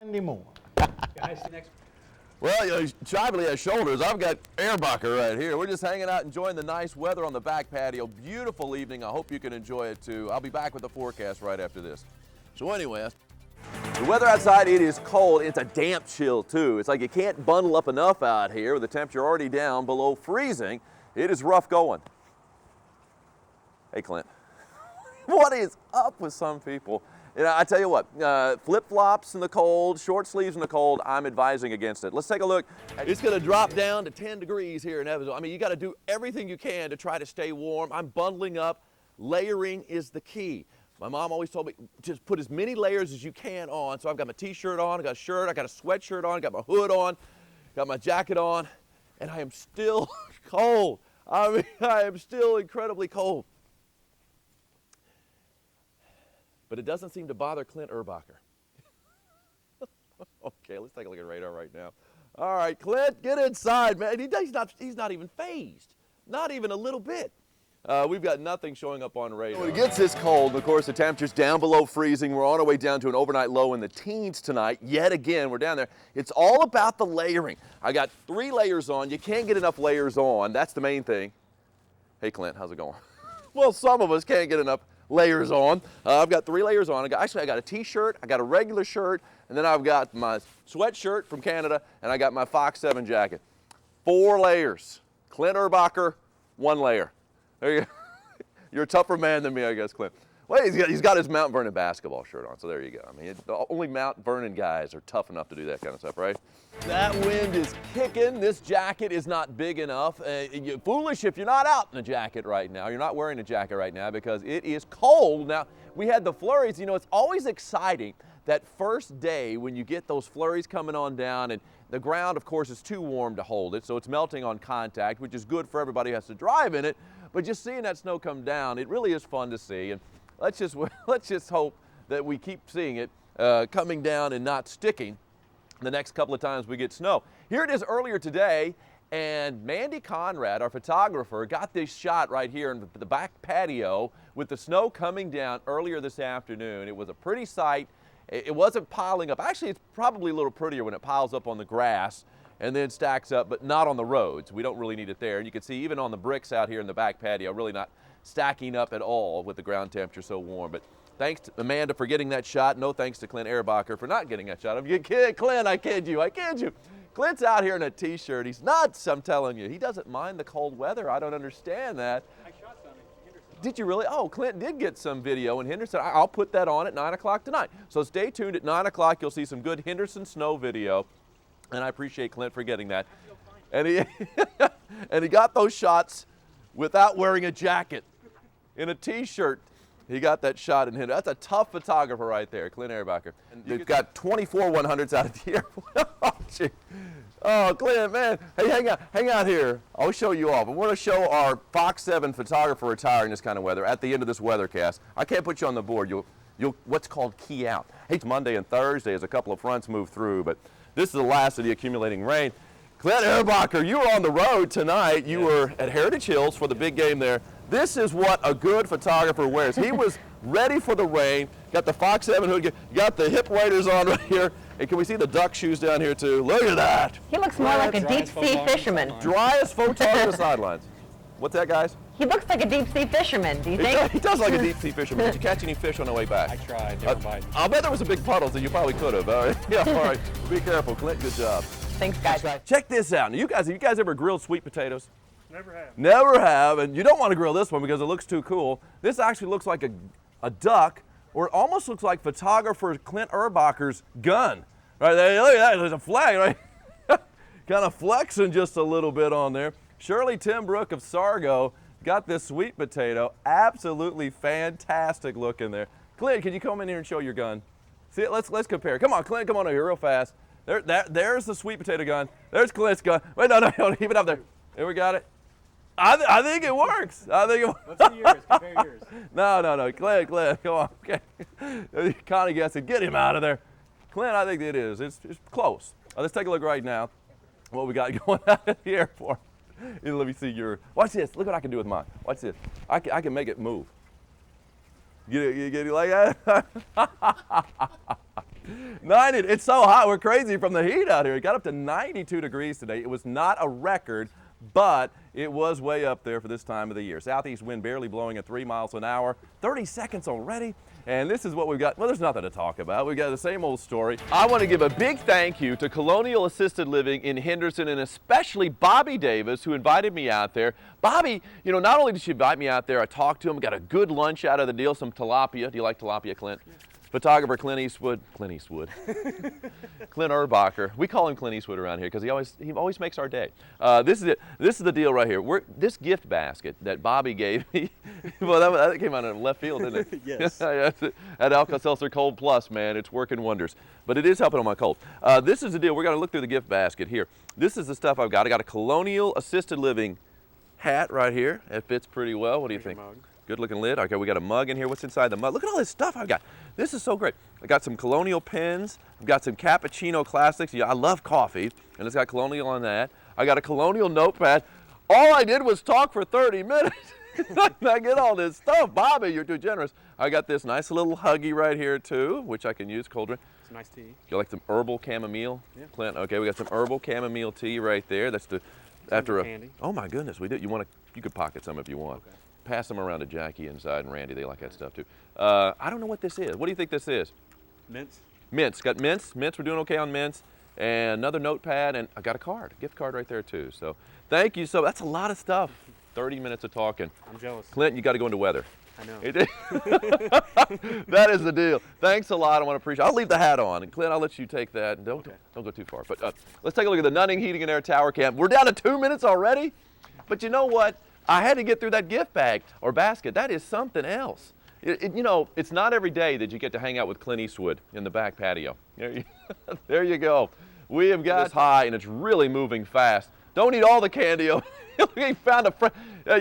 anymore. Guys, next. Well, you know, Shively has shoulders. I've got Erbacher right here. We're just hanging out, enjoying the nice weather on the back patio. Beautiful evening. I hope you can enjoy it too. I'll be back with the forecast right after this. So anyway, the weather outside, it is cold. It's a damp chill too. It's like you can't bundle up enough out here with the temperature already down below freezing. It is rough going. Hey, Clint, what is up with some people? You know, I tell you what, flip-flops in the cold, short sleeves in the cold, I'm advising against it. Let's take a look. It's going to drop down to 10 degrees here in Evansville. I mean, you got to do everything you can to try to stay warm. I'm bundling up. Layering is the key. My mom always told me, just put as many layers as you can on. So I've got my t-shirt on, I got a shirt, I got a sweatshirt on, got my hood on, got my jacket on, and I am still cold. I mean, I am still incredibly cold. But it doesn't seem to bother Clint Erbacher. Okay, let's take a look at radar right now. All right, Clint, get inside, man. He's not even phased, not even a little bit. We've got nothing showing up on radar. When it gets this cold, of course, the temperature's down below freezing. We're on our way down to an overnight low in the teens tonight. Yet again, we're down there. It's all about the layering. I got 3 layers on. You can't get enough layers on. That's the main thing. Hey, Clint, how's it going? Well, some of us can't get enough layers on. I've got 3 layers on. I got a t-shirt, I got a regular shirt, and then I've got my sweatshirt from Canada, and I got my Fox 7 jacket. 4 layers. Clint Erbacher, 1 layer. There you go. You're a tougher man than me, I guess, Clint. Well, he's got his Mount Vernon basketball shirt on, so there you go. I mean, only Mount Vernon guys are tough enough to do that kind of stuff, right? That wind is kicking. This jacket is not big enough. You're foolish if you're not out in a jacket right now. You're not wearing a jacket right now because it is cold. Now, we had the flurries. You know, it's always exciting that first day when you get those flurries coming on down, and the ground, of course, is too warm to hold it, so it's melting on contact, which is good for everybody who has to drive in it. But just seeing that snow come down, it really is fun to see. And let's just hope that we keep seeing it coming down and not sticking the next couple of times we get snow. Here it is earlier today, and Mandy Conrad, our photographer, got this shot right here in the back patio with the snow coming down earlier this afternoon. It was a pretty sight. It wasn't piling up. Actually, it's probably a little prettier when it piles up on the grass and then stacks up, but not on the roads. We don't really need it there. And you can see even on the bricks out here in the back patio, really not stacking up at all with the ground temperature so warm. But thanks to Amanda for getting that shot. No thanks to Clint Erbacher for not getting that shot. Clint, I kid you. Clint's out here in a t-shirt. He's nuts, I'm telling you. He doesn't mind the cold weather. I don't understand that. I shot some in Henderson. Did you really? Oh, Clint did get some video in Henderson. I'll put that on at 9 o'clock tonight. So stay tuned at 9 o'clock. You'll see some good Henderson snow video. And I appreciate Clint for getting that. And he got those shots without wearing a jacket. In a t-shirt, he got that shot in Henderson. That's a tough photographer right there, Clint Erbacher. And they've got 24 100s out at the airport. Oh, Clint, man. Hey, hang out here. I'll show you off. I want to show our Fox 7 photographer retiring this kind of weather at the end of this weathercast. I can't put you on the board. You'll what's called key out. Hey, it's Monday and Thursday as a couple of fronts move through, but this is the last of the accumulating rain. Clint Erbacher, you were on the road tonight. You were at Heritage Hills for the big game there. This is what a good photographer wears. He was ready for the rain, got the Fox 7 hood, got the hip waders on right here. And can we see the duck shoes down here too? Look at that. He looks more like a deep sea fisherman. Driest photo on the sidelines. What's that, guys? He looks like a deep sea fisherman, do you think? He does like a deep sea fisherman. Did you catch any fish on the way back? I tried, never mind. I'll bet there was a big puddle, so you probably could have. All right. Yeah, all right. Be careful, Clint. Good job. Thanks, guys. Check this out. Now, have you guys ever grilled sweet potatoes? Never have. Never have, and you don't want to grill this one because it looks too cool. This actually looks like a duck, or it almost looks like photographer Clint Erbacher's gun. Right there, look at that, there's a flag, right? Kind of flexing just a little bit on there. Shirley Timbrook of Sargo got this sweet potato. Absolutely fantastic looking there. Clint, can you come in here and show your gun? See, let's compare. Come on, Clint, come on over here real fast. There's the sweet potato gun. There's Clint's gun. Wait, no, keep it up there. There, we got it. I think it works. I think it works. Let's see yours. Compare yours. No. Clint, come on. Okay. You kind of guessed it. Get him out of there. Clint, I think it is. It's close. Let's take a look right now what we got going out at the airport. Let me see your. Watch this. Look what I can do with mine. Watch this. I can make it move. Get it like that? 90, it's so hot, we're crazy from the heat out here. It got up to 92 degrees today. It was not a record, but it was way up there for this time of the year. Southeast wind barely blowing at 3 miles an hour, 30 seconds already. And this is what we've got. Well, there's nothing to talk about. We've got the same old story. I want to give a big thank you to Colonial Assisted Living in Henderson, and especially Bobby Davis, who invited me out there. Bobby, you know, not only did she invite me out there, I talked to him, got a good lunch out of the deal, some tilapia. Do you like tilapia, Clint? Yeah. Photographer Clint Eastwood. Clint Erbacher. We call him Clint Eastwood around here because he always makes our day. This is it. This is the deal right here. This gift basket that Bobby gave me, well, that came out of left field, didn't it? Yes. At Alka-Seltzer Cold Plus, man, it's working wonders. But it is helping on my cold. This is the deal. We're going to look through the gift basket here. This is the stuff I've got. I got a Colonial Assisted Living hat right here. It fits pretty well. What do you think? Mug. Good looking lid. Okay, we got a mug in here. What's inside the mug? Look at all this stuff I've got. This is so great. I got some Colonial pens. I've got some cappuccino classics. Yeah, I love coffee, and it's got Colonial on that. I got a Colonial notepad. All I did was talk for 30 minutes. I get all this stuff. Bobby, you're too generous. I got this nice little Huggy right here too, which I can use cold drink. Some nice tea. You like some herbal chamomile? Yeah. Clint, okay, we got some herbal chamomile tea right there. That's the after a candy. Oh my goodness, we did. You could pocket some if you want. Okay. Pass them around to Jackie inside and Randy. They like that stuff too. I don't know what this is. What do you think this is? Mints. Mints. Got mints. Mints. We're doing okay on mints. And another notepad, and I got a card, gift card right there too. So thank you. So that's a lot of stuff. 30 minutes of talking. I'm jealous. Clint, you got to go into weather. I know. That is the deal. Thanks a lot. I want to appreciate. I'll leave the hat on, and Clint, I'll let you take that. Don't go too far. But let's take a look at the Nunning Heating and Air Tower Camp. We're down to 2 minutes already. But you know what? I had to get through that gift bag or basket. That is something else. You know, it's not every day that you get to hang out with Clint Eastwood in the back patio. There you go. We have got this high, and it's really moving fast. Don't eat all the candy. We found a friend.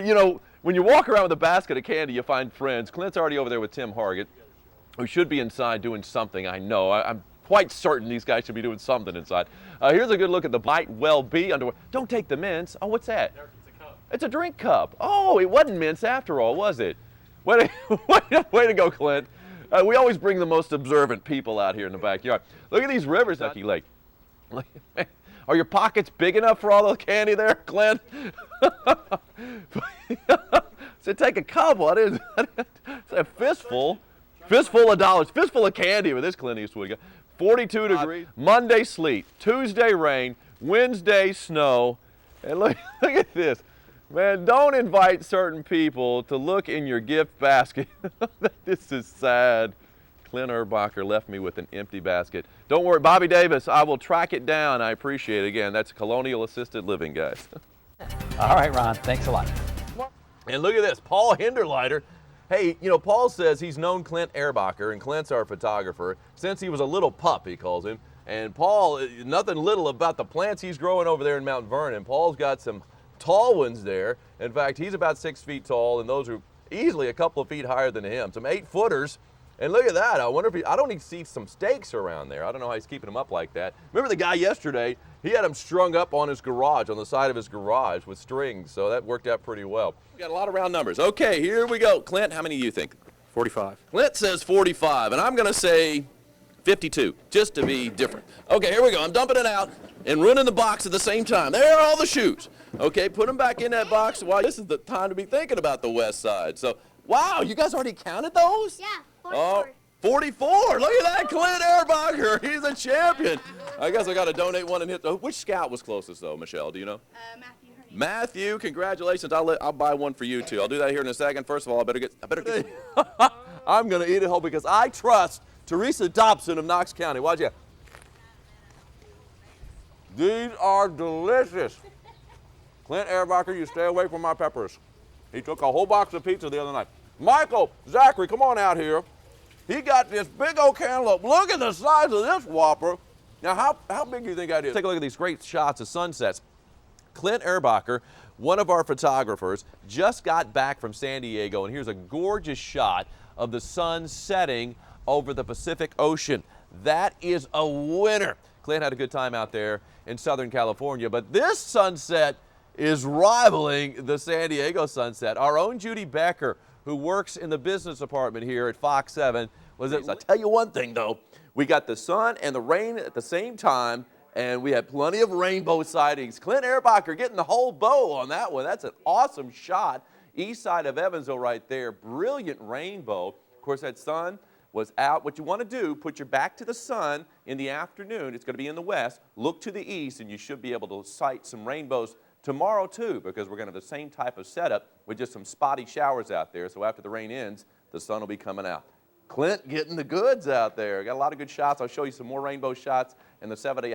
You know, when you walk around with a basket of candy, you find friends. Clint's already over there with Tim Hargett, who should be inside doing something. I know. I'm quite certain these guys should be doing something inside. Here's a good look at the Might Well Be underwear. Don't take the mints. Oh, what's that? It's a drink cup. Oh, it wasn't mints after all, was it? Way to go, Clint. We always bring the most observant people out here in the backyard. Look at these rivers, Ducky Lake. Are your pockets big enough for all the candy there, Clint? So take a cup. What is it? It's a fistful. Fistful of dollars. Fistful of candy with this Clint Eastwood. 42 degrees. Monday sleet. Tuesday rain. Wednesday snow. And look at this. Man, don't invite certain people to look in your gift basket. This is sad. Clint Erbacher left me with an empty basket. Don't worry, Bobby Davis, I will track it down. I appreciate it. Again, that's Colonial Assisted Living, guys. All right, Ron, thanks a lot. And look at this, Paul Hinderleiter. Hey, you know, Paul says he's known Clint Erbacher, and Clint's our photographer, since he was a little pup, he calls him. And Paul, nothing little about the plants he's growing over there in Mount Vernon. Paul's got some tall ones there. In fact, he's about 6 feet tall, and those are easily a couple of feet higher than him. Some 8-footers. And look at that. I wonder if I don't even see some stakes around there. I don't know how he's keeping them up like that. Remember the guy yesterday? He had them strung up on his garage, on the side of his garage with strings, so that worked out pretty well. We got a lot of round numbers. Okay, here we go. Clint, how many do you think? 45. Clint says 45, and I'm going to say 52, just to be different. Okay, here we go. I'm dumping it out and running the box at the same time. There are all the shoes. Okay, put them back in that box. Well, this is the time to be thinking about the west side. So, wow, you guys already counted those? Yeah, 44. 44. Look at that, Clint Erbacher. He's a champion. I guess I got to donate one and hit. Which scout was closest, though, Michelle? Do you know? Matthew. Matthew, congratulations. I'll buy one for you, too. I'll do that here in a second. First of all, I better get I'm going to eat it whole because I trust Teresa Dobson of Knox County. Watch out. These are delicious. Clint Erbacher, you stay away from my peppers. He took a whole box of pizza the other night. Michael, Zachary, come on out here. He got this big old cantaloupe. Look at the size of this whopper. Now, how big do you think that is? Take a look at these great shots of sunsets. Clint Erbacher, one of our photographers, just got back from San Diego, and here's a gorgeous shot of the sun setting over the Pacific Ocean. That is a winner. Clint had a good time out there in Southern California, but this sunset is rivaling the San Diego sunset. Our own Judy Becker, who works in the business department here at Fox 7, was it? I'll tell you one thing, though. We got the sun and the rain at the same time, and we had plenty of rainbow sightings. Clint Erbacher getting the whole bow on that one. That's an awesome shot. East side of Evansville right there. Brilliant rainbow. Of course, that sun was out. What you want to do, put your back to the sun in the afternoon. It's going to be in the west. Look to the east, and you should be able to sight some rainbows tomorrow, too, because we're going to have the same type of setup with just some spotty showers out there. So after the rain ends, the sun will be coming out. Clint getting the goods out there. Got a lot of good shots. I'll show you some more rainbow shots in the 7 a.m.